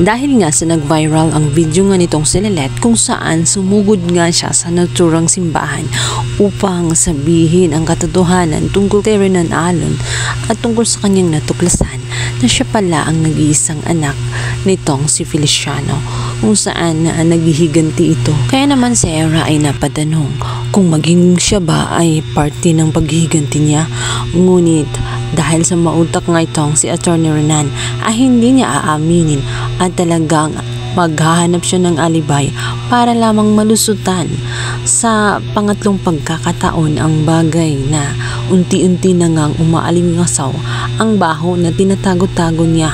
Dahil nga sa nag-viral ang video nga nitong si Lilette kung saan sumugod nga siya sa naturang simbahan upang sabihin ang katotohanan tungkol kay Renan Alon at tungkol sa kanyang natuklasan na siya pala ang nag-iisang anak nitong si Feliciano, kung saan naghihiganti ito. Kaya naman si Era ay napatanong kung maging siya ba ay parte ng paghihiganti niya. Ngunit dahil sa mautak nga itong si Attorney Renan ay hindi niya aaminin at talagang maghahanap siya ng alibay para lamang malusutan sa pangatlong pagkakataon ang bagay na unti-unti na ngang umaalingasaw ang baho na tinatago-tago niya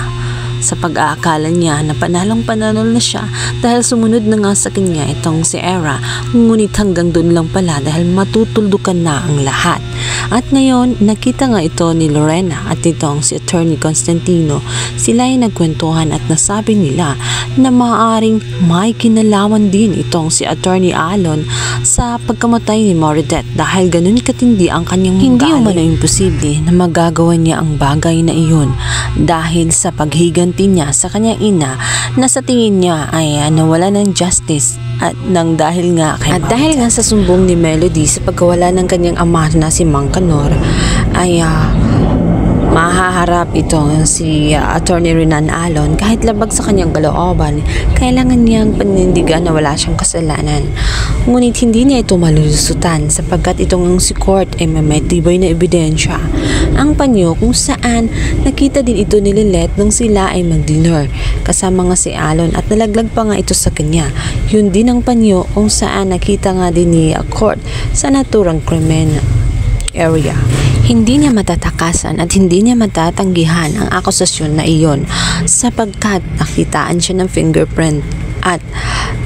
sa pag-aakala niya na panalong-panalo na siya dahil sumunod na nga sa kanya itong si Era, ngunit hanggang doon lang pala dahil matutuldukan na ang lahat. At ngayon, nakita nga ito ni Lorena at itong si Attorney Constantino. Sila ay nagkwentuhan at nasabi nila na maaaring may kinalaman din itong si Attorney Alon sa pagkamatay ni Morideth dahil ganun katindi ang kanyang hindi umano imposible na magagawa niya ang bagay na iyon dahil sa paghiganti niya sa kanyang ina na sa tingin niya ay nawala ng justice at dahil nga sa sumbong ni Melody sa pagkawala ng kanyang ama na si Mang Kanor ay mahaharap ito si Attorney Renan Alon kahit labag sa kanyang kalooban. Kailangan niyang panindigan na wala siyang kasalanan. Ngunit hindi niya ito malulusutan sapagkat itong si Court ay may tibay na ebidensya. Ang panyo kung saan nakita din ito ni Lilette nung sila ay mag-dinner kasama nga si Alon at nalaglag pa nga ito sa kanya. Yun din ang panyo kung saan nakita nga din ni Court sa naturang krimen area. Hindi niya matatakasan at hindi niya matatanggihan ang akusasyon na iyon sapagkat nakitaan siya ng fingerprint at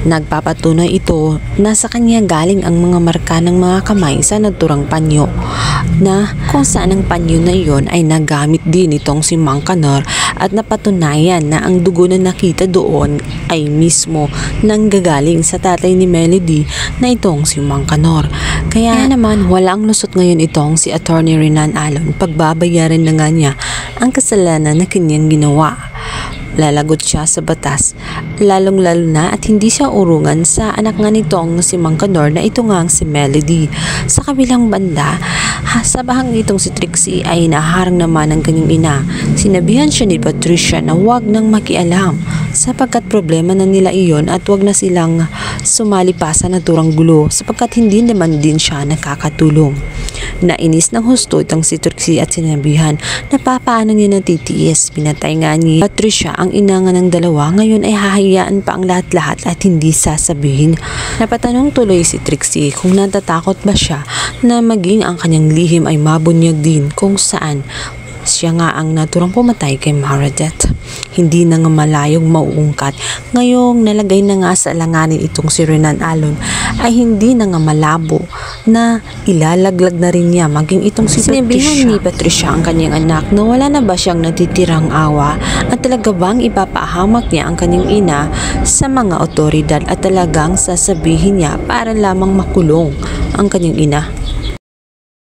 nagpapatunay ito na sa kanya galing ang mga marka ng mga kamay sa naturang panyo na kung saan ang panyo na iyon ay nagamit din itong si Mang Kanor at napatunayan na ang dugo na nakita doon ay mismo nanggagaling sa tatay ni Melody na itong si Mang Kanor. Kaya naman walang lusot ngayon itong si Attorney Renan Alon, pagbabayaran na nga niya ang kasalanan na kanyang ginawa. Lalagot siya sa batas, lalong-lalo na at hindi siya urungan sa anak nga nitong si Mang Kanor na ito nga si Melody. Sa kabilang banda, sa bahang nitong si Trixie ay naharang naman ng kanyang ina. Sinabihan siya ni Patricia na huwag nang makialam sapagkat problema na nila iyon at huwag na silang sumali pa sa naturang gulo sapagkat hindi naman din siya nakakatulong. Nainis ng husto itong si Trixie at sinabihan na papaano niya natitiis. Pinatay nga ni Patricia ang ina nga ng dalawa, ngayon ay hahayaan pa ang lahat-lahat at hindi sasabihin. Napatanong tuloy si Trixie kung natatakot ba siya na maging ang kanyang lihim ay mabunyag din kung saan siya nga ang naturang pumatay kay Morideth. Hindi na nga malayong mauungkat. Ngayong nalagay na nga sa alanganin itong si Renan Alon ay hindi na nga malabo na ilalaglag na rin niya maging itong si Patricia. Sinabihan ni Patricia ang kanyang anak na wala na ba siyang natitirang awa at talaga bang ipapahamak niya ang kanyang ina sa mga otoridad at talagang sasabihin niya para lamang makulong ang kanyang ina.